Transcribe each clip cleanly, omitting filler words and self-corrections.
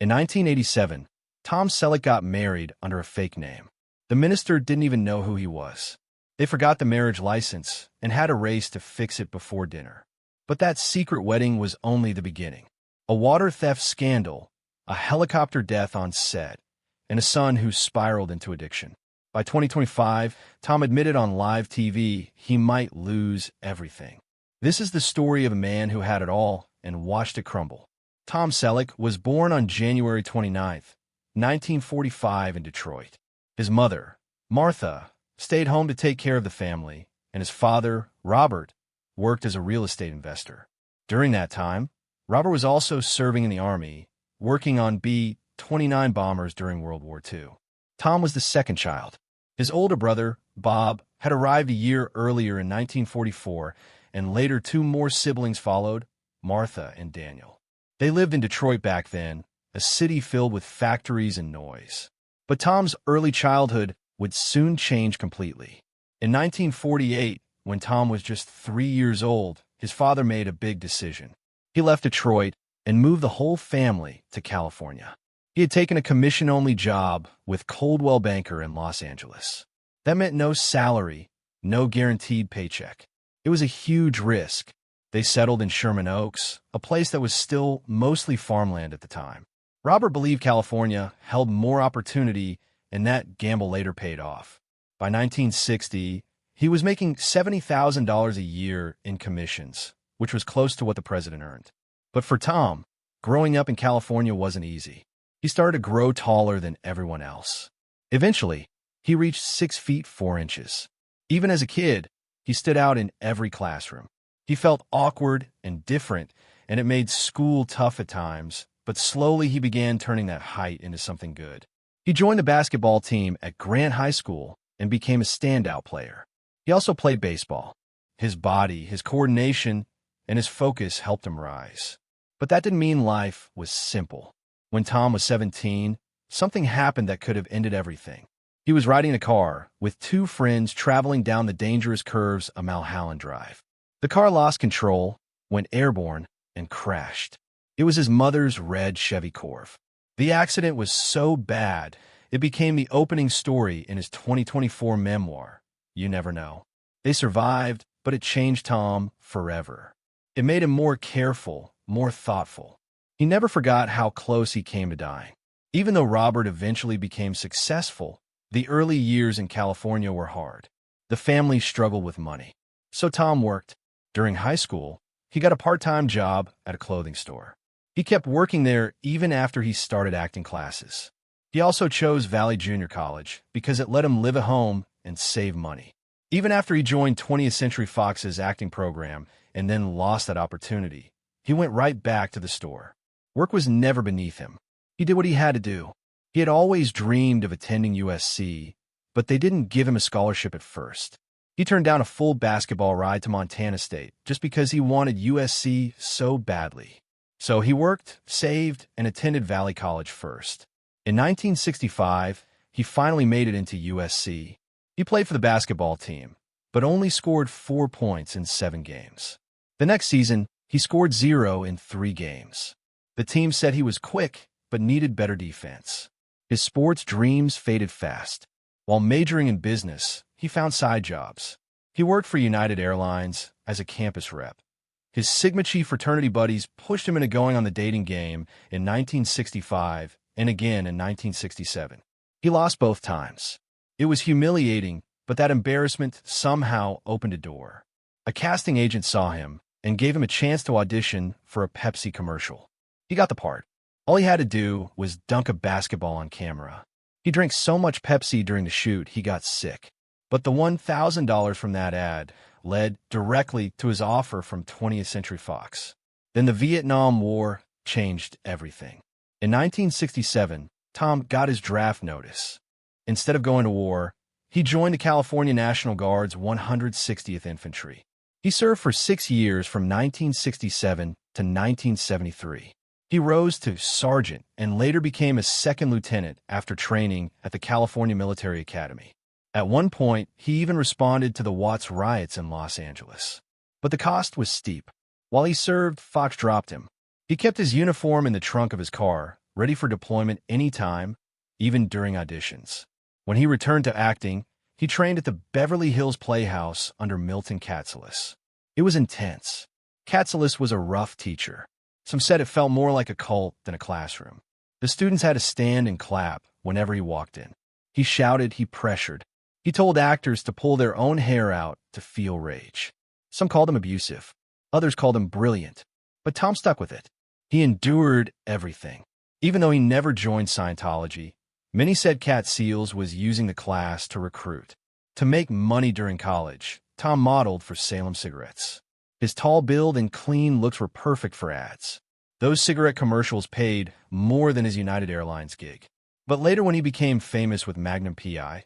In 1987, Tom Selleck got married under a fake name. The minister didn't even know who he was. They forgot the marriage license and had a race to fix it before dinner. But that secret wedding was only the beginning. A water theft scandal, a helicopter death on set, and a son who spiraled into addiction. By 2025, Tom admitted on live TV he might lose everything. This is the story of a man who had it all and watched it crumble. Tom Selleck was born on January 29, 1945 in Detroit. His mother, Martha, stayed home to take care of the family, and his father, Robert, worked as a real estate investor. During that time, Robert was also serving in the Army, working on B-29 bombers during World War II. Tom was the second child. His older brother, Bob, had arrived a year earlier in 1944, and later two more siblings followed, Martha and Daniel. They lived in Detroit back then, a city filled with factories and noise. But Tom's early childhood would soon change completely. In 1948, when Tom was just 3 years old, his father made a big decision. He left Detroit and moved the whole family to California. He had taken a commission-only job with Coldwell Banker in Los Angeles. That meant no salary, no guaranteed paycheck. It was a huge risk. They settled in Sherman Oaks, a place that was still mostly farmland at the time. Robert believed California held more opportunity, and that gamble later paid off. By 1960, he was making $70,000 a year in commissions, which was close to what the president earned. But for Tom, growing up in California wasn't easy. He started to grow taller than everyone else. Eventually, he reached 6 feet 4 inches. Even as a kid, he stood out in every classroom. He felt awkward and different, and it made school tough at times, but slowly he began turning that height into something good. He joined the basketball team at Grant High School and became a standout player. He also played baseball. His body, his coordination, and his focus helped him rise. But that didn't mean life was simple. When Tom was 17, something happened that could have ended everything. He was riding a car with 2 friends traveling down the dangerous curves of Mulholland Drive. The car lost control, went airborne, and crashed. It was his mother's red Chevy Corv. The accident was so bad, it became the opening story in his 2024 memoir, You Never Know. They survived, but it changed Tom forever. It made him more careful, more thoughtful. He never forgot how close he came to dying. Even though Robert eventually became successful, the early years in California were hard. The family struggled with money. So Tom worked. During high school, he got a part-time job at a clothing store. He kept working there even after he started acting classes. He also chose Valley Junior College because it let him live at home and save money. Even after he joined 20th Century Fox's acting program and then lost that opportunity, he went right back to the store. Work was never beneath him. He did what he had to do. He had always dreamed of attending USC, but they didn't give him a scholarship at first. He turned down a full basketball ride to Montana State just because he wanted USC so badly. So he worked, saved, and attended Valley College first. In 1965, he finally made it into USC. He played for the basketball team, but only scored 4 points in 7 games. The next season, he scored 0 in 3 games. The team said he was quick, but needed better defense. His sports dreams faded fast. While majoring in business, he found side jobs. He worked for United Airlines as a campus rep. His Sigma Chi fraternity buddies pushed him into going on the dating game in 1965 and again in 1967. He lost both times. It was humiliating, but that embarrassment somehow opened a door. A casting agent saw him and gave him a chance to audition for a Pepsi commercial. He got the part. All he had to do was dunk a basketball on camera. He drank so much Pepsi during the shoot, he got sick. But the $1,000 from that ad led directly to his offer from 20th Century Fox. Then the Vietnam War changed everything. In 1967, Tom got his draft notice. Instead of going to war, he joined the California National Guard's 160th Infantry. He served for 6 years from 1967 to 1973. He rose to sergeant and later became a second lieutenant after training at the California Military Academy. At one point, he even responded to the Watts riots in Los Angeles. But the cost was steep. While he served, Fox dropped him. He kept his uniform in the trunk of his car, ready for deployment anytime, even during auditions. When he returned to acting, he trained at the Beverly Hills Playhouse under Milton Katselas. It was intense. Katselas was a rough teacher. Some said it felt more like a cult than a classroom. The students had to stand and clap whenever he walked in. He shouted, he pressured. He told actors to pull their own hair out to feel rage. Some called him abusive. Others called him brilliant. But Tom stuck with it. He endured everything. Even though he never joined Scientology, many said Cat Seals was using the class to recruit. To make money during college, Tom modeled for Salem cigarettes. His tall build and clean looks were perfect for ads. Those cigarette commercials paid more than his United Airlines gig. But later when he became famous with Magnum P.I,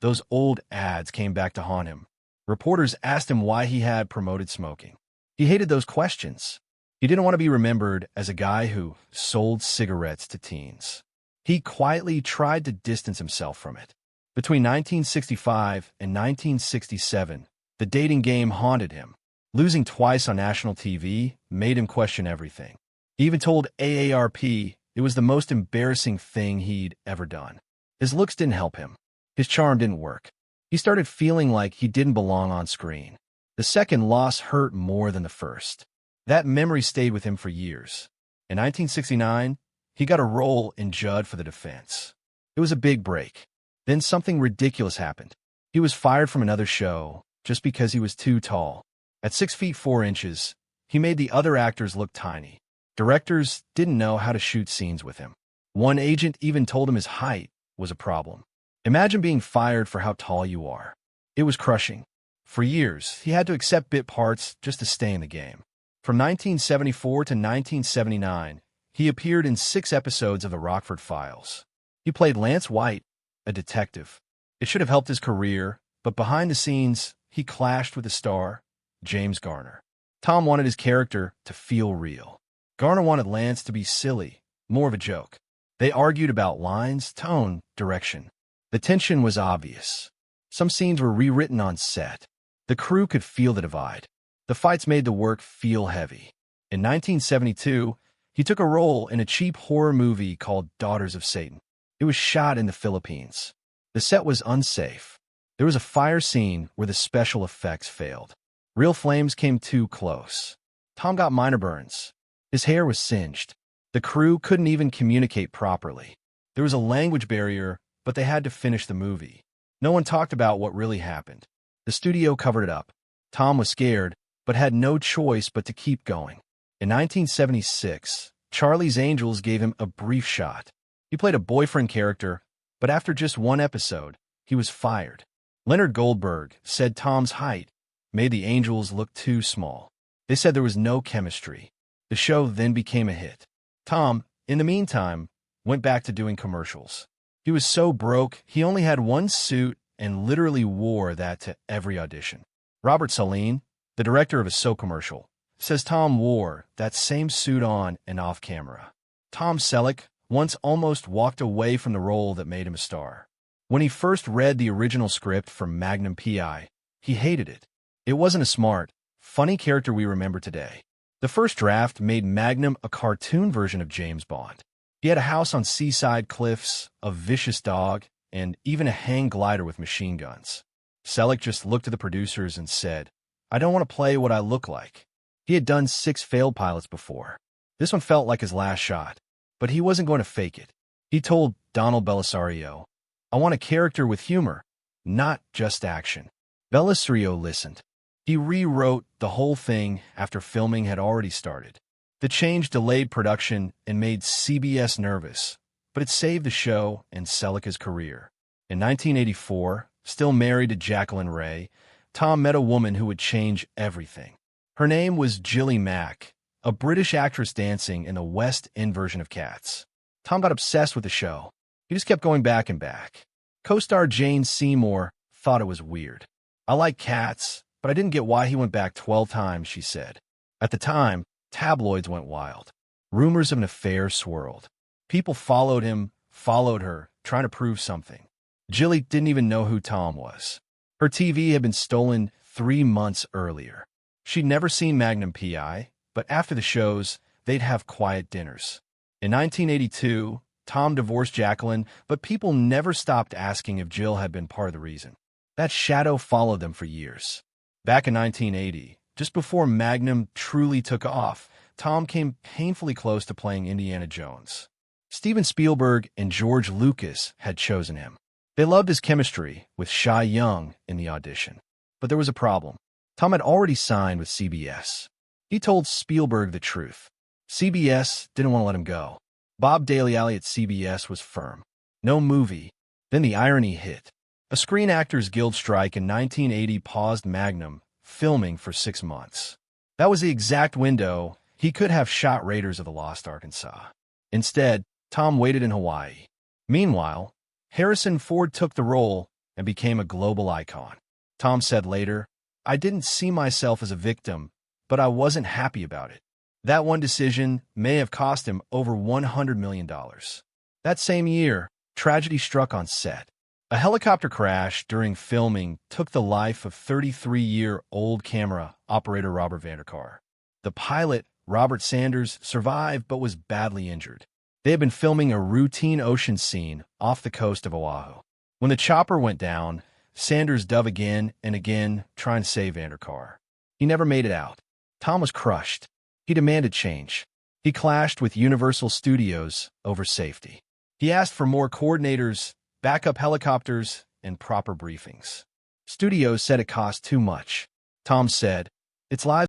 those old ads came back to haunt him. Reporters asked him why he had promoted smoking. He hated those questions. He didn't want to be remembered as a guy who sold cigarettes to teens. He quietly tried to distance himself from it. Between 1965 and 1967, the dating game haunted him. Losing twice on national TV made him question everything. He even told AARP it was the most embarrassing thing he'd ever done. His looks didn't help him. His charm didn't work. He started feeling like he didn't belong on screen. The second loss hurt more than the first. That memory stayed with him for years. In 1969, he got a role in Judd for the Defense. It was a big break. Then something ridiculous happened. He was fired from another show just because he was too tall. At 6 feet 4 inches, he made the other actors look tiny. Directors didn't know how to shoot scenes with him. One agent even told him his height was a problem. Imagine being fired for how tall you are. It was crushing. For years, he had to accept bit parts just to stay in the game. From 1974 to 1979, he appeared in 6 episodes of The Rockford Files. He played Lance White, a detective. It should have helped his career, but behind the scenes, he clashed with the star, James Garner. Tom wanted his character to feel real. Garner wanted Lance to be silly, more of a joke. They argued about lines, tone, direction. The tension was obvious. Some scenes were rewritten on set. The crew could feel the divide. The fights made the work feel heavy. In 1972, he took a role in a cheap horror movie called Daughters of Satan. It was shot in the Philippines. The set was unsafe. There was a fire scene where the special effects failed. Real flames came too close. Tom got minor burns. His hair was singed. The crew couldn't even communicate properly. There was a language barrier, but they had to finish the movie. No one talked about what really happened. The studio covered it up. Tom was scared, but had no choice but to keep going. In 1976, Charlie's Angels gave him a brief shot. He played a boyfriend character, but after just 1 episode, he was fired. Leonard Goldberg said Tom's height made the Angels look too small. They said there was no chemistry. The show then became a hit. Tom, in the meantime, went back to doing commercials. He was so broke, he only had 1 suit and literally wore that to every audition. Robert Saline, the director of a soap commercial, says Tom wore that same suit on and off camera. Tom Selleck once almost walked away from the role that made him a star. When he first read the original script from Magnum P.I, he hated it. It wasn't a smart, funny character we remember today. The first draft made Magnum a cartoon version of James Bond. He had a house on seaside cliffs, a vicious dog, and even a hang glider with machine guns. Selleck just looked at the producers and said, "I don't want to play what I look like." He had done 6 failed pilots before. This one felt like his last shot, but he wasn't going to fake it. He told Donald Belisario, "I want a character with humor, not just action." Belisario listened. He rewrote the whole thing after filming had already started. The change delayed production and made CBS nervous, but it saved the show and Selleck's career. In 1984, still married to Jacqueline Ray, Tom met a woman who would change everything. Her name was Gilly Mack, a British actress dancing in the West End version of Cats. Tom got obsessed with the show. He just kept going back and back. Co-star Jane Seymour thought it was weird. "I like Cats, but I didn't get why he went back 12 times," she said. At the time, tabloids went wild. Rumors of an affair swirled. People followed him, followed her, trying to prove something. Gilly didn't even know who Tom was. Her TV had been stolen 3 months earlier. She'd never seen Magnum P.I, but after the shows, they'd have quiet dinners. In 1982, Tom divorced Jacqueline, but people never stopped asking if Jill had been part of the reason. That shadow followed them for years. Back in 1980, just before Magnum truly took off, Tom came painfully close to playing Indiana Jones. Steven Spielberg and George Lucas had chosen him. They loved his chemistry with Shy Young in the audition. But there was a problem. Tom had already signed with CBS. He told Spielberg the truth. CBS didn't want to let him go. Bob Daly at CBS was firm. No movie. Then the irony hit. A Screen Actors Guild strike in 1980 paused Magnum filming for 6 months. That was the exact window he could have shot Raiders of the Lost Arkansas. Instead, Tom waited in Hawaii. Meanwhile, Harrison Ford took the role and became a global icon. Tom said later, "I didn't see myself as a victim, but I wasn't happy about it." That one decision may have cost him over $100 million. That same year, tragedy struck on set. A helicopter crash during filming took the life of 33-year-old camera operator Robert Vanderkar. The pilot, Robert Sanders, survived but was badly injured. They had been filming a routine ocean scene off the coast of Oahu. When the chopper went down, Sanders dove again and again, trying to save Vanderkar. He never made it out. Tom was crushed. He demanded change. He clashed with Universal Studios over safety. He asked for more coordinators, backup helicopters, and proper briefings. Studios said it cost too much. Tom said, "It's lives